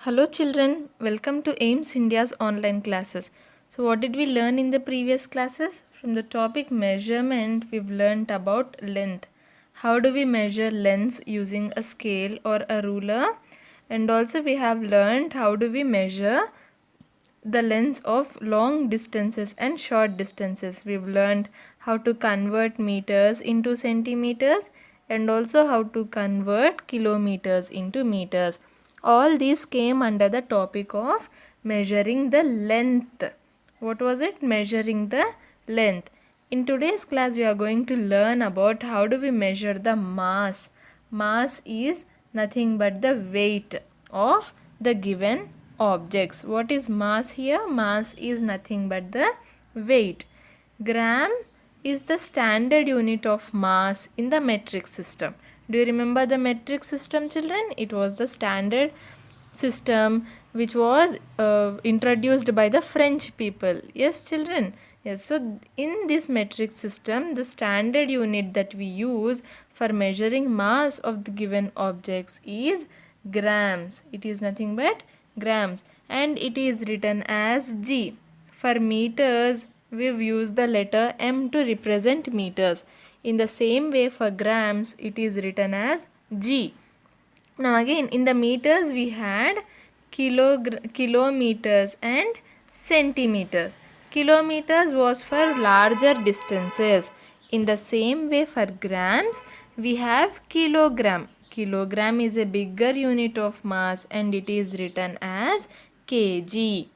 Hello children, welcome to AIMS India's online classes. So what did we learn in the previous classes? From the topic measurement, we've learned about length. How do we measure lengths using a scale or a ruler? And also we have learned how do we measure the lengths of long distances and short distances. We've learned how to convert meters into centimeters and also how to convert kilometers into meters. All these came under the topic of measuring the length. What was it? Measuring the length. In today's class, we are going to learn about how do we measure the mass. Mass is nothing but the weight of the given objects. What is mass here? Mass is nothing but the weight. Gram is the standard unit of mass in the metric system. Do you remember the metric system, children? It was the standard system which was introduced by the French people. Yes, children. Yes, so in this metric system, the standard unit that we use for measuring mass of the given objects is grams. It is nothing but grams and it is written as G. For meters, we've used the letter M to represent meters. In the same way for grams, it is written as G. Now again in the meters we had kilometers and centimeters. Kilometers was for larger distances. In the same way for grams we have kilogram. Kilogram is a bigger unit of mass and it is written as kg.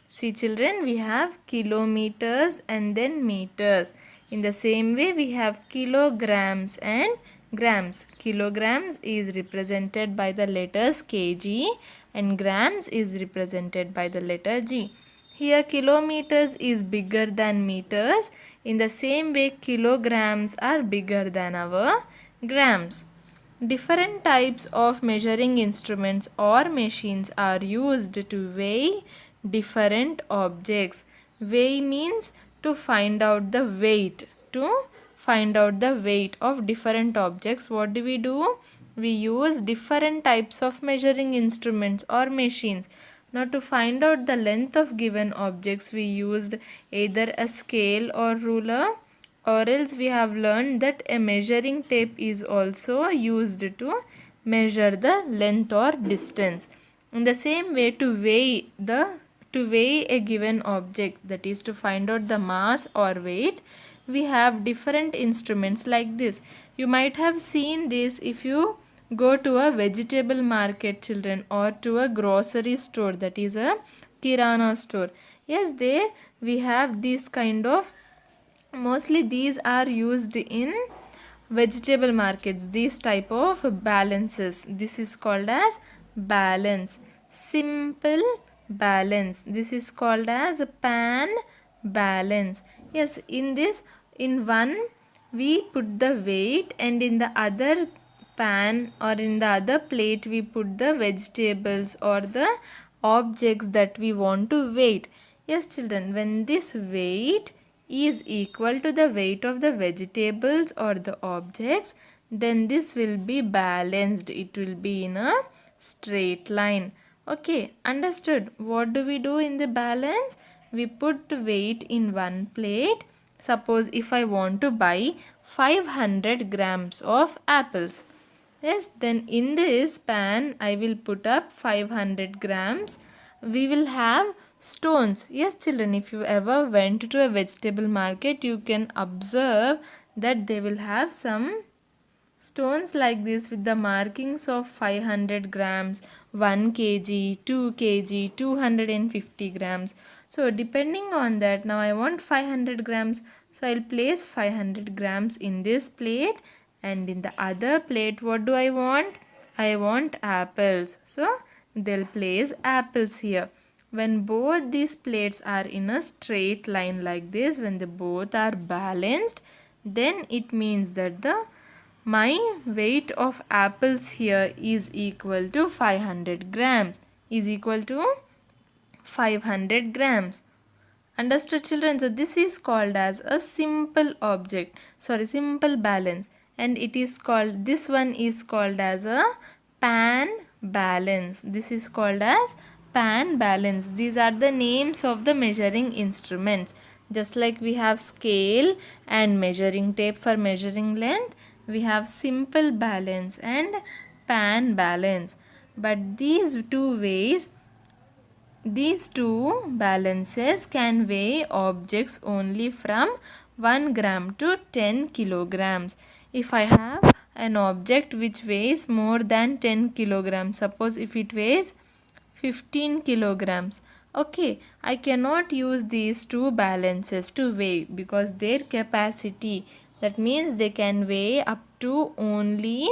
See children, we have kilometers and then meters. In the same way we have kilograms and grams. Kilograms is represented by the letters kg and grams is represented by the letter g. Here kilometers is bigger than meters. In the same way kilograms are bigger than our grams. Different types of measuring instruments or machines are used to weigh different objects. Weigh means to find out the weight. To find out the weight of different objects, what do? We use different types of measuring instruments or machines. Now to find out the length of given objects, we used either a scale or ruler, or else we have learned that a measuring tape is also used to measure the length or distance. In the same way to weigh a given object, that is to find out the mass or weight, we have different instruments like this. You might have seen this if you go to a vegetable market, children, or to a grocery store, that is a kirana store. Yes, there we have this kind of, mostly these are used in vegetable markets, these type of balances. This is called as balance. Simple balance, this is called as pan balance. Yes, in this, in one we put the weight and in the other pan or in the other plate we put the vegetables or the objects that we want to weight. Yes children, when this weight is equal to the weight of the vegetables or the objects, then this will be balanced. It will be in a straight line. Okay, understood. What do we do in the balance? We put weight in one plate. Suppose if I want to buy 500 grams of apples. Yes, then in this pan I will put up 500 grams. We will have stones. Yes children, if you ever went to a vegetable market, you can observe that they will have some stones like this with the markings of 500 grams, 1 kg, 2 kg, 250 grams. So depending on that, now I want 500 grams. So I'll place 500 grams in this plate, and in the other plate what do I want? I want apples. So they'll place apples here. When both these plates are in a straight line like this, when they both are balanced, then it means that my weight of apples here is equal to 500 grams. Is equal to 500 grams. Understood children? So this is called as a simple balance, and it is called, this one is called as a pan balance. This is called as pan balance. These are the names of the measuring instruments. Just like we have scale and measuring tape for measuring length, we have simple balance and pan balance. But these two balances can weigh objects only from 1 gram to 10 kilograms. If I have an object which weighs more than 10 kilograms, suppose if it weighs 15 kilograms, okay, I cannot use these two balances to weigh because their capacity, that means they can weigh up to only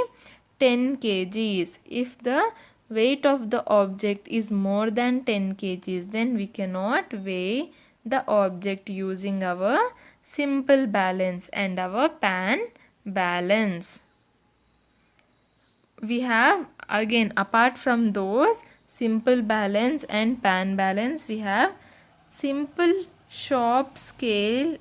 10 kgs. If the weight of the object is more than 10 kgs, then we cannot weigh the object using our simple balance and our pan balance. We have, again, apart from those simple balance and pan balance, we have simple shop scale.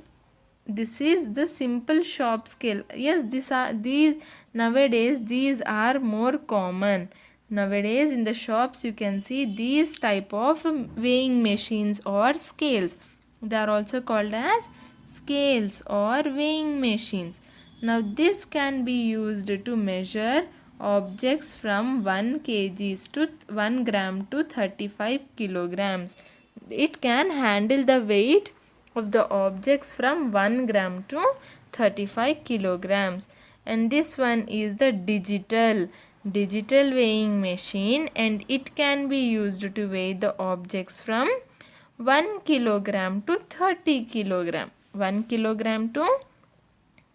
This is the simple shop scale. Yes, these nowadays these are more common. Nowadays in the shops you can see these type of weighing machines or scales. They are also called as scales or weighing machines. Now this can be used to measure objects from 1 kgs to 1 gram to 35 kilograms. It can handle the weight of the objects from 1 gram to 35 kilograms. And this one is the digital weighing machine, and it can be used to weigh the objects from 1 kilogram to 30 kilogram. 1 kilogram to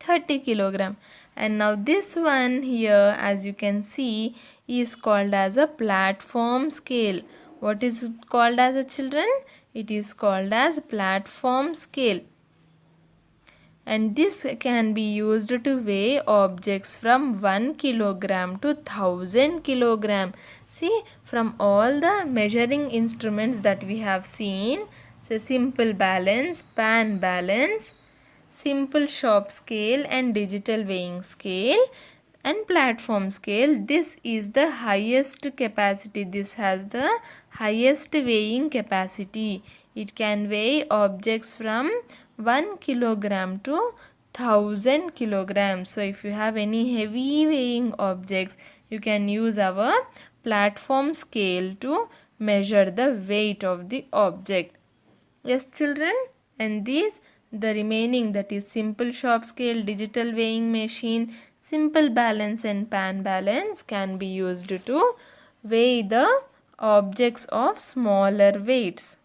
30 kilogram. And now this one here, as you can see, is called as a platform scale. What is it called as, a children? It is called as platform scale. And this can be used to weigh objects from 1 kilogram to 1000 kilogram. See, from all the measuring instruments that we have seen, so simple balance, pan balance, simple shop scale and digital weighing scale and platform scale, this is the highest capacity. This has the highest weighing capacity. It can weigh objects from 1 kilogram to 1000 kilograms. So if you have any heavy weighing objects, you can use our platform scale to measure the weight of the object. Yes, children, and these the remaining, that is simple shop scale, digital weighing machine, simple balance and pan balance, can be used to weigh the objects of smaller weights.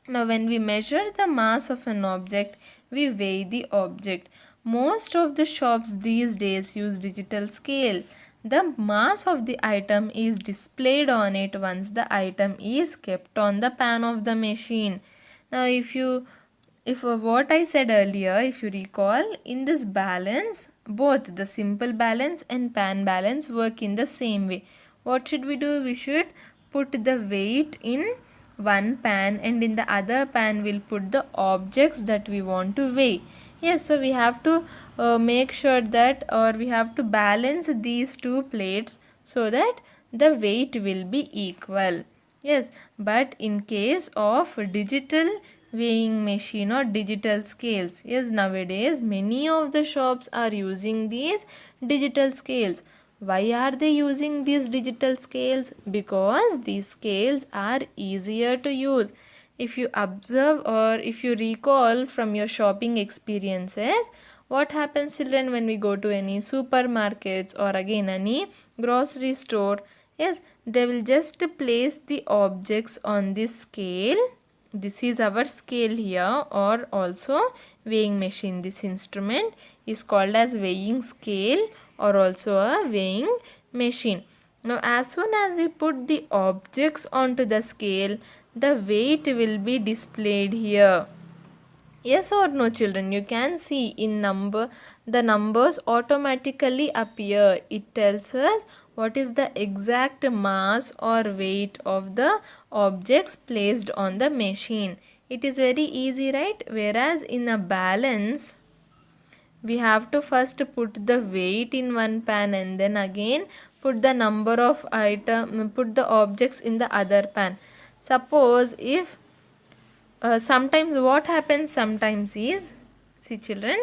Now when we measure the mass of an object, we weigh the object. Most of the shops these days use digital scale. The mass of the item is displayed on it once the item is kept on the pan of the machine. Now if what I said earlier, if you recall, in this balance, both the simple balance and pan balance work in the same way. What should we do? We should put the weight in one pan, and in the other pan we'll put the objects that we want to weigh. Yes, so we have to make sure that, or we have to balance these two plates so that the weight will be equal. Yes, but in case of digital weighing machine or digital scales, yes, nowadays many of the shops are using these digital scales. Why are they using these digital scales? Because these scales are easier to use. If you observe or if you recall from your shopping experiences, what happens, children, when we go to any supermarkets or again any grocery store? Yes, they will just place the objects on this scale. This is our scale here, or also weighing machine. This instrument is called as weighing scale or also a weighing machine. Now as soon as we put the objects onto the scale, the weight will be displayed here. Yes or no, children? You can see in number, the numbers automatically appear. It tells us what is the exact mass or weight of the objects placed on the machine. It is very easy, right? Whereas in a balance, we have to first put the weight in one pan and then again put the number of put the objects in the other pan. Suppose if sometimes what happens sometimes is, see children,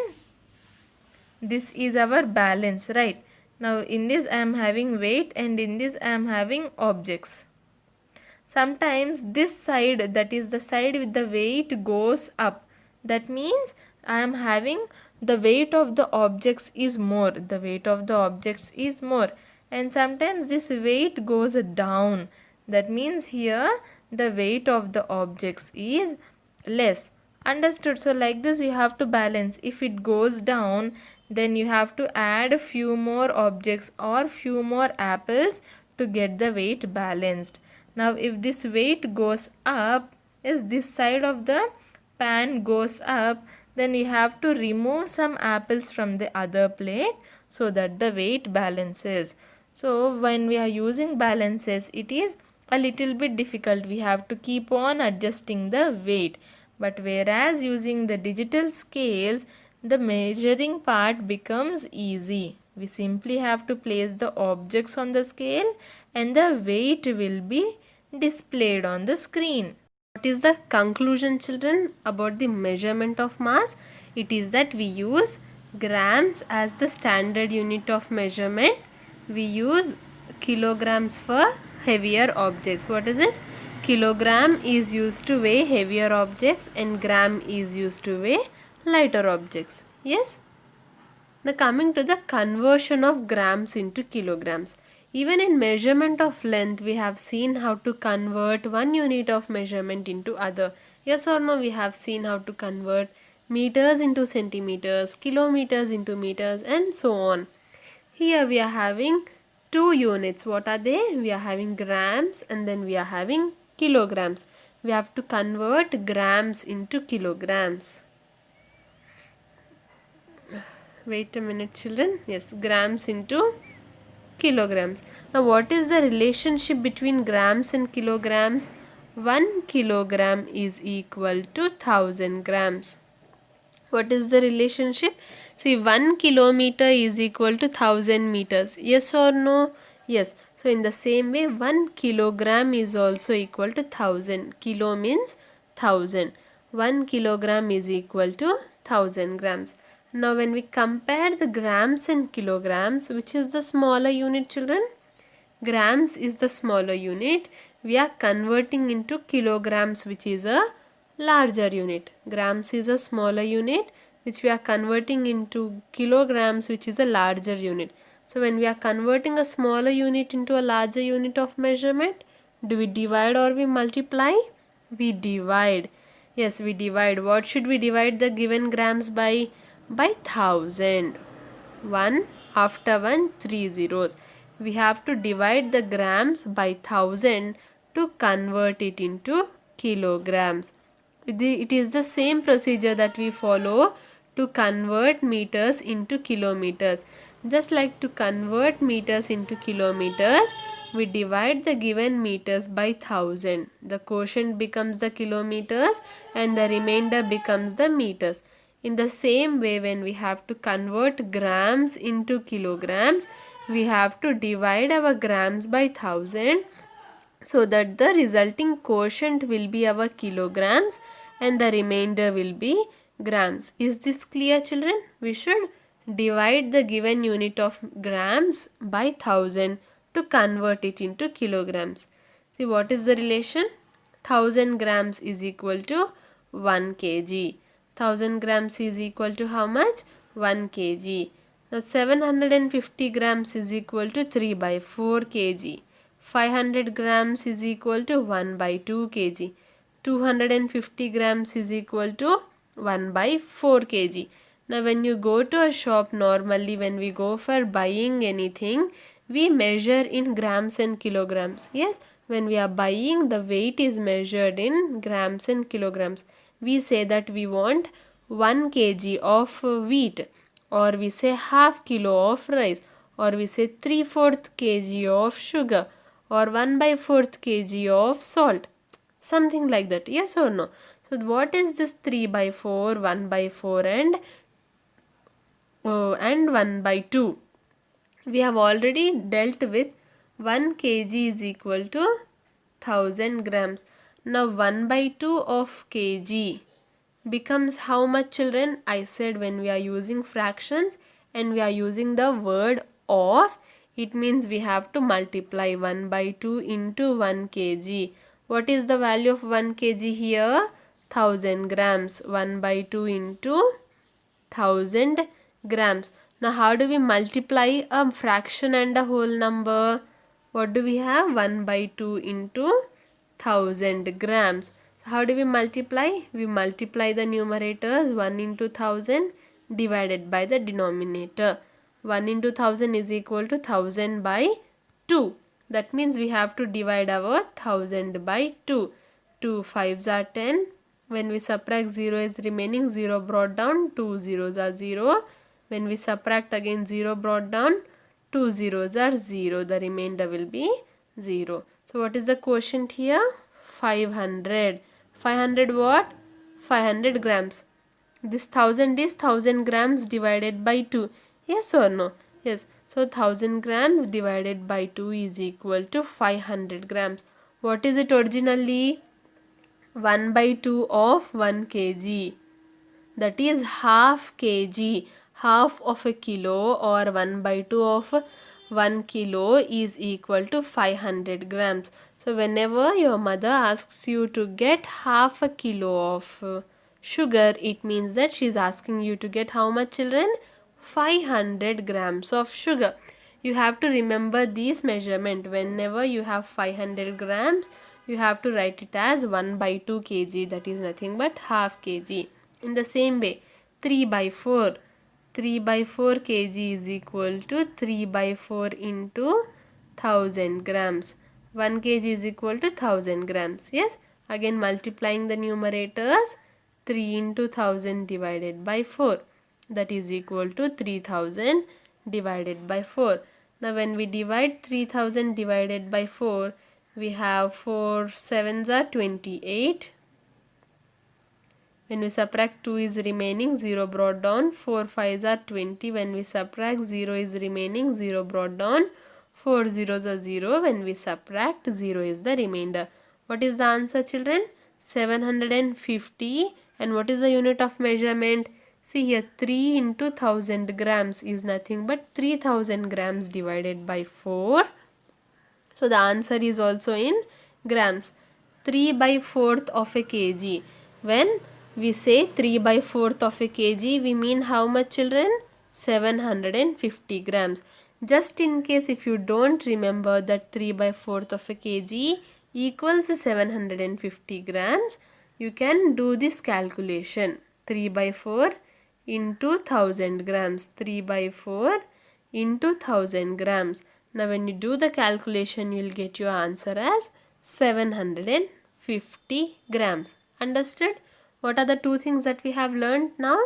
this is our balance, right? Now in this I am having weight and in this I am having objects. Sometimes this side, that is the side with the weight, goes up. That means I am having the weight of the objects is more. The weight of the objects is more. And sometimes this weight goes down. That means here the weight of the objects is less. Understood? So like this you have to balance. If it goes down, then you have to add a few more objects or few more apples to get the weight balanced. Now if this weight goes up, is this side of the pan goes up, then you have to remove some apples from the other plate so that the weight balances. So when we are using balances, it is a little bit difficult. We have to keep on adjusting the weight. But whereas using the digital scales, the measuring part becomes easy. We simply have to place the objects on the scale and the weight will be displayed on the screen. What is the conclusion, children, about the measurement of mass? It is that we use grams as the standard unit of measurement. We use kilograms for heavier objects. What is this? Kilogram is used to weigh heavier objects and gram is used to weigh lighter objects. Yes? Now coming to the conversion of grams into kilograms. Even in measurement of length, we have seen how to convert one unit of measurement into other. Yes or no? We have seen how to convert meters into centimeters, kilometers into meters, and so on. Here we are having two units. What are they? We are having grams and then we are having kilograms. We have to convert grams into kilograms. Wait a minute, children. Yes, grams into kilograms. Now what is the relationship between grams and kilograms? 1 kilogram is equal to 1000 grams. What is the relationship? See, 1 kilometer is equal to 1000 meters. Yes or no? Yes. So in the same way, 1 kilogram is also equal to 1000. Kilo means 1000. 1 kilogram is equal to 1000 grams. Now when we compare the grams and kilograms, which is the smaller unit, children? Grams is the smaller unit. We are converting into kilograms, which is a larger unit. Grams is a smaller unit which we are converting into kilograms, which is a larger unit. So when we are converting a smaller unit into a larger unit of measurement, do we divide or we multiply? We divide. Yes, we divide. What should we divide the given grams by? By 1000. 1 after 1, 3 zeros. We have to divide the grams by 1000 to convert it into kilograms. It is the same procedure that we follow to convert meters into kilometers. Just like to convert meters into kilometers, we divide the given meters by 1000. The quotient becomes the kilometers and the remainder becomes the meters. In the same way, when we have to convert grams into kilograms, we have to divide our grams by 1000 so that the resulting quotient will be our kilograms and the remainder will be grams. Is this clear, children? We should divide the given unit of grams by 1000 to convert it into kilograms. See, what is the relation? 1000 grams is equal to 1 kg. 1000 grams is equal to how much? 1 kg. Now 750 grams is equal to 3 by 4 kg. 500 grams is equal to 1 by 2 kg. 250 grams is equal to 1 by 4 kg. Now when you go to a shop, normally when we go for buying anything, we measure in grams and kilograms. Yes, when we are buying, the weight is measured in grams and kilograms. We say that we want 1 kg of wheat, or we say half kilo of rice, or we say 3/4 kg of sugar, or 1/4 kg of salt. Something like that. Yes or no? So what is this 3/4, 1/4 and 1/2? We have already dealt with 1 kg is equal to 1000 grams. Now 1 by 2 of kg becomes how much, children? I said when we are using fractions and we are using the word of, it means we have to multiply 1 by 2 into 1 kg. What is the value of 1 kg here? 1000 grams. 1 by 2 into 1000 grams. Now how do we multiply a fraction and a whole number? What do we have? 1 by 2 into 1000 grams. So how do we multiply? We multiply the numerators. 1 into 1000 divided by the denominator. 1 into 1000 is equal to 1000 by 2. That means we have to divide our 1000 by 2. 2 5s are 10. When we subtract 0 is remaining, 0 brought down, 2 zeros are 0. When we subtract again 0 brought down, 2 zeros are 0. The remainder will be 0. So what is the quotient here? 500. 500 what? 500 grams. This 1000 is 1000 grams divided by 2. Yes or no? Yes. So 1000 grams divided by 2 is equal to 500 grams. What is it originally? 1 by 2 of 1 kg. That is half kg. Half of a kilo or 1 by 2 of 1 kilo is equal to 500 grams. So whenever your mother asks you to get half a kilo of sugar, it means that she is asking you to get how much, children? 500 grams of sugar. You have to remember this measurement. Whenever you have 500 grams, you have to write it as 1 by 2 kg. That is nothing but half kg. In the same way, 3 by 4. 3 by 4 kg is equal to 3 by 4 into 1000 grams. 1 kg is equal to 1000 grams. Yes. Again multiplying the numerators. 3 into 1000 divided by 4. That is equal to 3000 divided by 4. Now when we divide 3000 divided by 4, we have 4 sevens are 28. When we subtract 2 is remaining, 0 brought down, 4 5s are 20. When we subtract 0 is remaining, 0 brought down, 4 zeros are 0. When we subtract 0 is the remainder. What is the answer, children? 750. And what is the unit of measurement? See here, 3 into 1000 grams is nothing but 3000 grams divided by 4. So the answer is also in grams. 3 by 4th of a kg. When we say 3 by 4th of a kg, we mean how much, children? 750 grams. Just in case if you don't remember that 3 by 4th of a kg equals 750 grams, you can do this calculation. 3 by 4 into 1000 grams. 3 by 4 into 1000 grams. Now when you do the calculation, you will get your answer as 750 grams. Understood? What are the two things that we have learned now?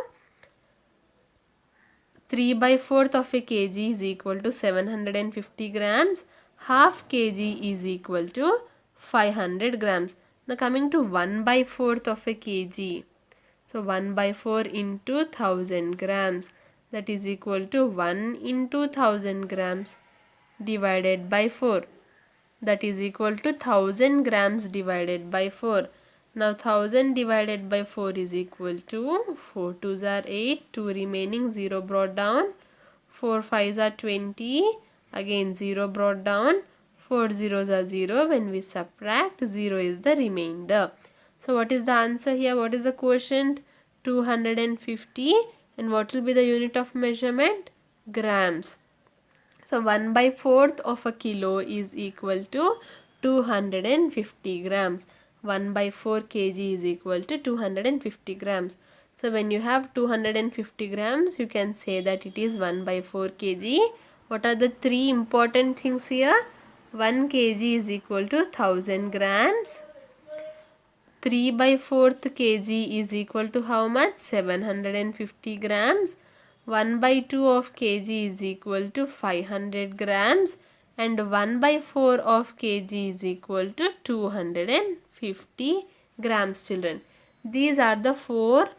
3 by 4th of a kg is equal to 750 grams. Half kg is equal to 500 grams. Now coming to 1 by 4th of a kg. So 1 by 4 into 1000 grams. That is equal to 1 into 1000 grams divided by 4. That is equal to 1000 grams divided by 4. Now 1000 divided by 4 is equal to 4 2s are 8, 2 remaining, 0 brought down, 4 5s are 20, again 0 brought down, 4 zeros are 0. When we subtract, 0 is the remainder. So what is the answer here? What is the quotient? 250. And what will be the unit of measurement? Grams. So 1 by 4th of a kilo is equal to 250 grams. 1 by 4 kg is equal to 250 grams. So when you have 250 grams, you can say that it is 1 by 4 kg. What are the three important things here? 1 kg is equal to 1000 grams. 3 by 4th kg is equal to how much? 750 grams. 1 by 2 of kg is equal to 500 grams. And 1 by 4 of kg is equal to 250 grams, children. These are the four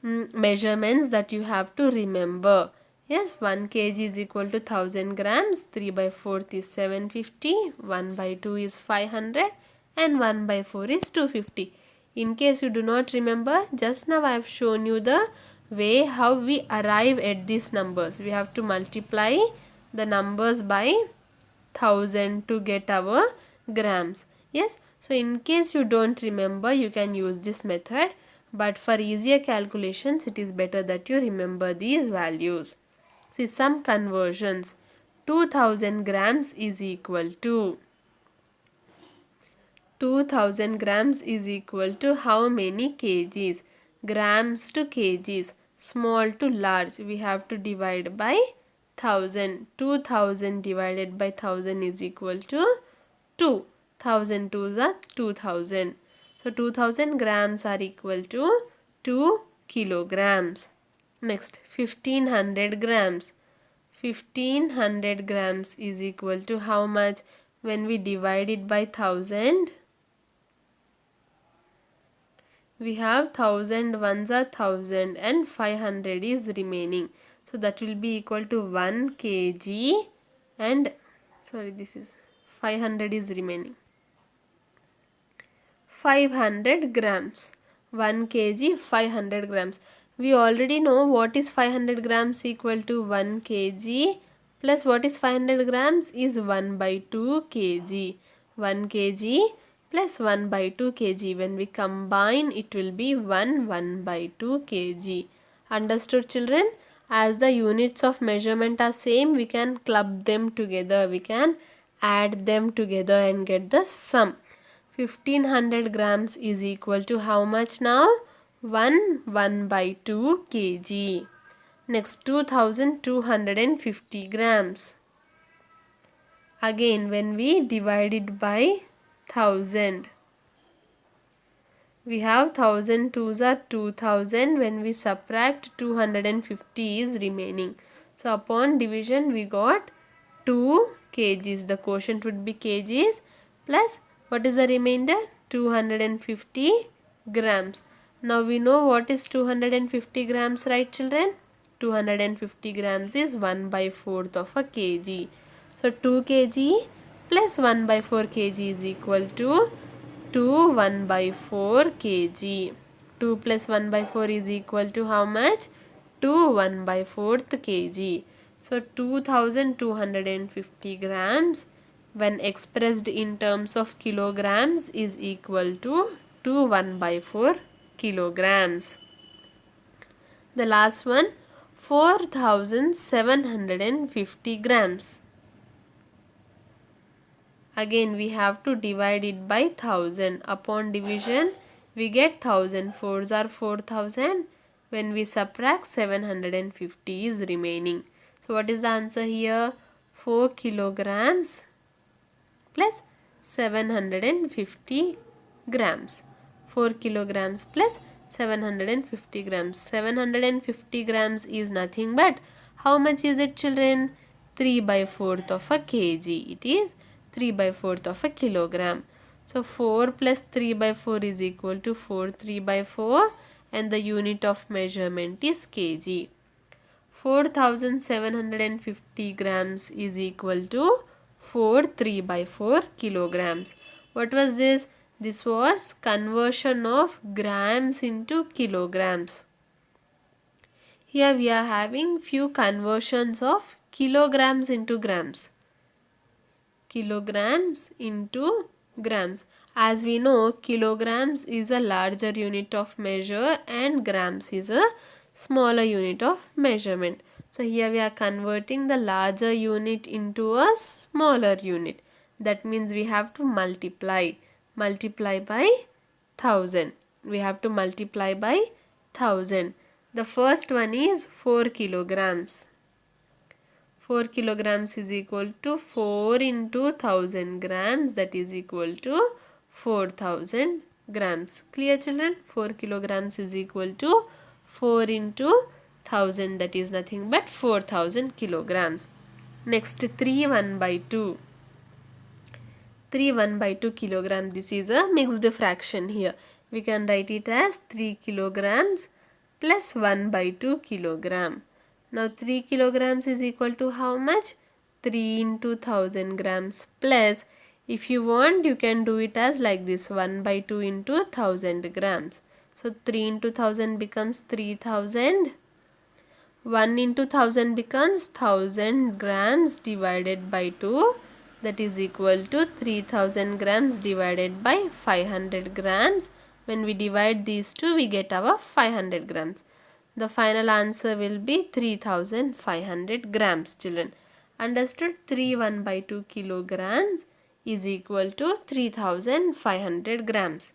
measurements that you have to remember. Yes, 1 kg is equal to 1000 grams. 3 by 4th is 750. 1 by 2 is 500. And 1 by 4 is 250. In case you do not remember, just now I have shown you the way how we arrive at these numbers. We have to multiply the numbers by 1000 to get our grams. Yes, so in case you don't remember, you can use this method. But for easier calculations, it is better that you remember these values. See some conversions. 2000 grams is equal to 2000 grams is equal to how many kgs? Grams to kgs. Small to large. We have to divide by 1000. 2000 divided by 1000 is equal to 2. 1000 twos are 2000. So 2000 grams are equal to 2 kilograms. Next, 1500 grams. 1500 grams is equal to how much? When we divide it by 1000, we have 1000 ones are 1000 and 500 is remaining. So that will be equal to 1 kg and this is 500 is remaining. 500 grams. 1 kg 500 grams. We already know what is 500 grams equal to 1 kg plus what is 500 grams is 1 by 2 kg. 1 kg plus 1 by 2 kg. When we combine, it will be 1 by 2 kg. Understood, children? As the units of measurement are same, we can club them together. We can add them together and get the sum. 1500 grams is equal to how much now? 1 by 2 kg. Next, 2250 grams. Again, when we divide it by 1000, we have 1000 twos are 2000. When we subtract, 250 is remaining. So upon division, we got 2 kgs. The quotient would be kgs plus what is the remainder? 250 grams. Now we know what is 250 grams, right, children? 250 grams is 1 by 4th of a kg. So 2 kg plus 1 by 4 kg is equal to 2 1 by 4 kg. 2 plus 1 by 4 is equal to how much? 2 1 by 4th kg. So 2250 grams when expressed in terms of kilograms is equal to 2 1 by 4 kilograms. The last one, 4750 grams. Again, we have to divide it by 1000. Upon division, we get 1000. 4s are 4000. When we subtract, 750 is remaining. So what is the answer here? 4 kilograms plus 750 grams. 4 kilograms plus 750 grams. 750 grams is nothing but how much is it, children? 3 by 4th of a kg. It is 3 by 4th of a kilogram. So 4 plus 3 by 4 is equal to 4 3 by 4 and the unit of measurement is kg. 4750 grams is equal to 4 3 by 4 kilograms. What was this? This was conversion of grams into kilograms. Here we are having few conversions of kilograms into grams. Kilograms into grams. As we know, kilograms is a larger unit of measure and grams is a smaller unit of measurement. So here we are converting the larger unit into a smaller unit. That means we have to multiply. Multiply by 1000. We have to multiply by 1000. The first one is 4 kilograms. 4 kilograms is equal to 4 into 1000 grams, that is equal to 4000 grams. Clear, children? 4 kilograms is equal to 4 into 1000, that is nothing but 4000 kilograms. Next, 3 1 by 2. 3 1 by 2 kilogram. This is a mixed fraction here. We can write it as 3 kilograms plus 1 by 2 kilogram. Now 3 kilograms is equal to how much? 3 into 1000 grams plus, if you want you can do it as like this, 1 by 2 into 1000 grams. So 3 into 1000 becomes 3000. 1 into 1000 becomes 1000 grams divided by 2, that is equal to 3000 grams divided by 500 grams. When we divide these two, we get our 500 grams. The final answer will be 3500 grams, children. Understood? 3 1 by 2 kilograms is equal to 3500 grams.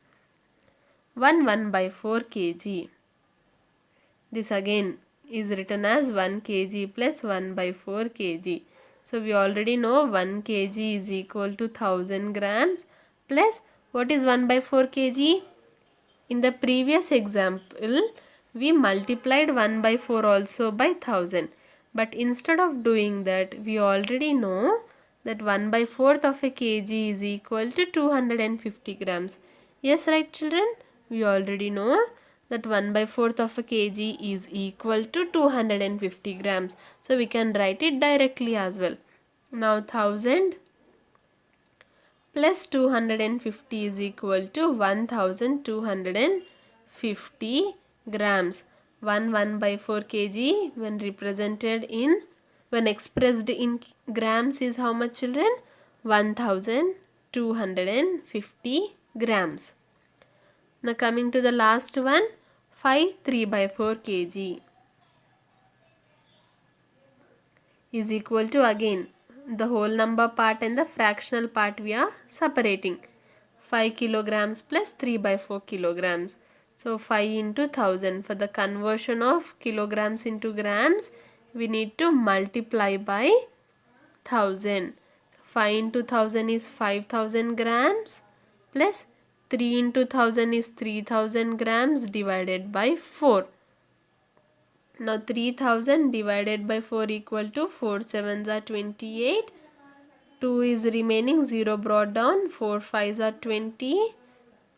1 1 by 4 kg. This again is written as 1 kg plus 1 by 4 kg. So we already know 1 kg is equal to 1000 grams plus what is 1 by 4 kg? In the previous example, we multiplied 1 by 4 also by 1000. But instead of doing that, we already know that 1 by 4th of a kg is equal to 250 grams. Yes, right children? We already know that 1 by 4th of a kg is equal to 250 grams. So we can write it directly as well. Now 1000 plus 250 is equal to 1250 grams. 1 by 4 kg when expressed in grams is how much, children? 1250 grams. Now coming to the last one, 3 by 4 kg is equal to, again the whole number part and the fractional part we are separating. 5 kilograms plus 3 by 4 kilograms. So 5 into 1000. For the conversion of kilograms into grams, we need to multiply by 1000. 5 into 1000 is 5000 grams plus 3 into 1000 is 3000 grams divided by 4. Now 3000 divided by 4 equal to 4 sevens are 28. 2 is remaining, 0 brought down, 4 5s are 20.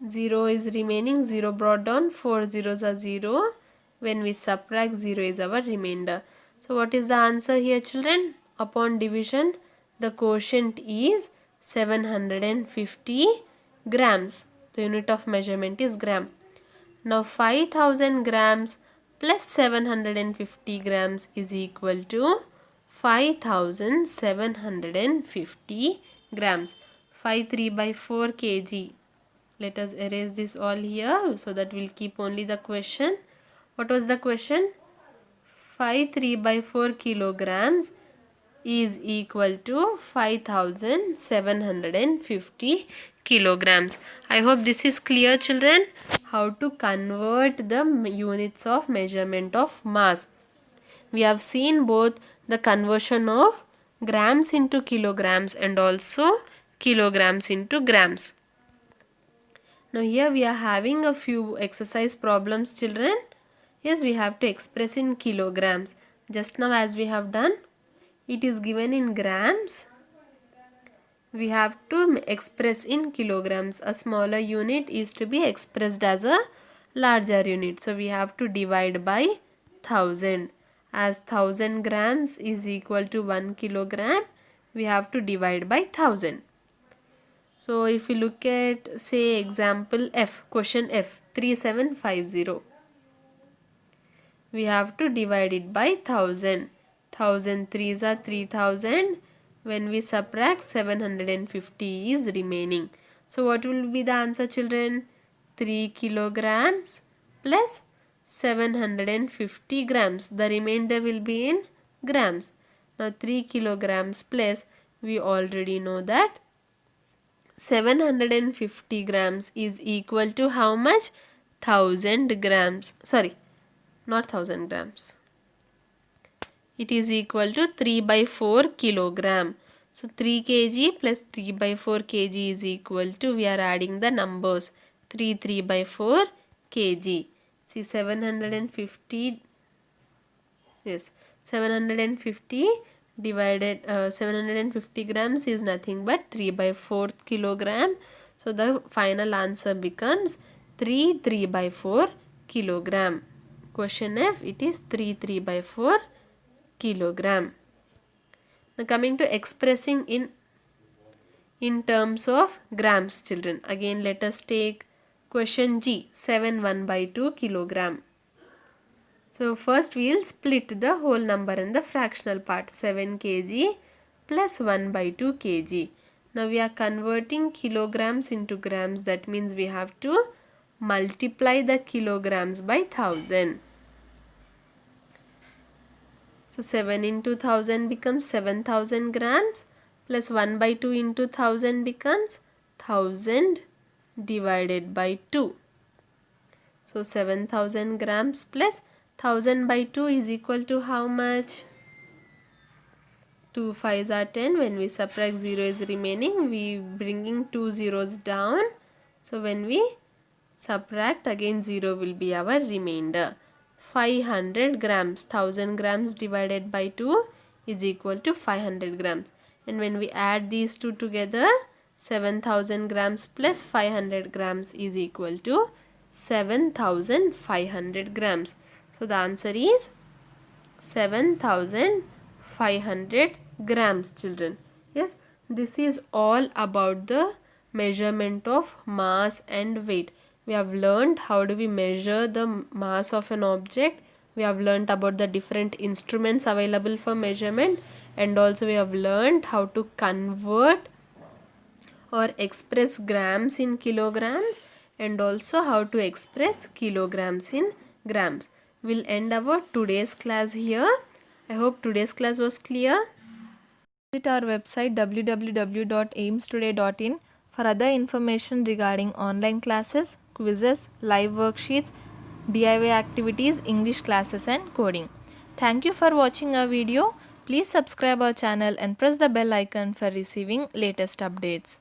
0 is remaining, 0 brought down, 4 zeros are 0. When we subtract, 0 is our remainder. So what is the answer here, children? Upon division, the quotient is 750 grams. The unit of measurement is gram. Now 5000 grams plus 750 grams is equal to 5750 grams. 3 by 4 kg. Let us erase this all here so that we'll keep only the question. What was the question? 3 by 4 kilograms is equal to 5750 kilograms. I hope this is clear, children. How to convert the units of measurement of mass. We have seen both the conversion of grams into kilograms and also kilograms into grams. Now here we are having a few exercise problems, children. Yes, we have to express in kilograms. Just now as we have done, it is given in grams. We have to express in kilograms. A smaller unit is to be expressed as a larger unit. So we have to divide by 1000. As 1000 grams is equal to 1 kilogram, we have to divide by 1000. So if we look at, say, example F, question F, 3750. We have to divide it by 1000. 1000 threes are 3000. When we subtract, 750 is remaining. So what will be the answer, children? 3 kilograms plus 750 grams. The remainder will be in grams. Now 3 kilograms plus, we already know that 750 grams is equal to how much? 1000 grams. Sorry, not 1000 grams. It is equal to 3 by 4 kilogram. So 3 kg plus 3 by 4 kg is equal to, we are adding the numbers, 3 by 4 kg. See, 750, yes, 750 divided, 750 grams is nothing but 3 by 4 kilogram. So the final answer becomes 3 by 4 kilogram. Question F, it is 3 by 4 kilogram. Now coming to expressing in terms of grams, children. Again let us take question G, 7 1/2 kilogram. So first we will split the whole number in the fractional part. 7 kg plus 1/2 kg. Now we are converting kilograms into grams. That means we have to multiply the kilograms by 1000. So 7 into 1000 becomes 7000 grams plus 1/2 into 1000 becomes 1000 divided by 2. So 7000 grams plus 1000 by 2 is equal to how much? 2 5s are 10. When we subtract 0 is remaining, we bringing 2 zeros down. So when we subtract, again 0 will be our remainder. 500 grams. 1000 grams divided by 2 is equal to 500 grams. And when we add these two together, 7000 grams plus 500 grams is equal to 7500 grams. So the answer is 7500 grams, children. Yes, this is all about the measurement of mass and weight. We have learned how do we measure the mass of an object. We have learned about the different instruments available for measurement, and also we have learned how to convert or express grams in kilograms, and also how to express kilograms in grams. We'll end our today's class here. I hope today's class was clear. Visit our website www.aimstoday.in for other information regarding online classes, quizzes, live worksheets, DIY activities, English classes and coding. Thank you for watching our video. Please subscribe our channel and press the bell icon for receiving latest updates.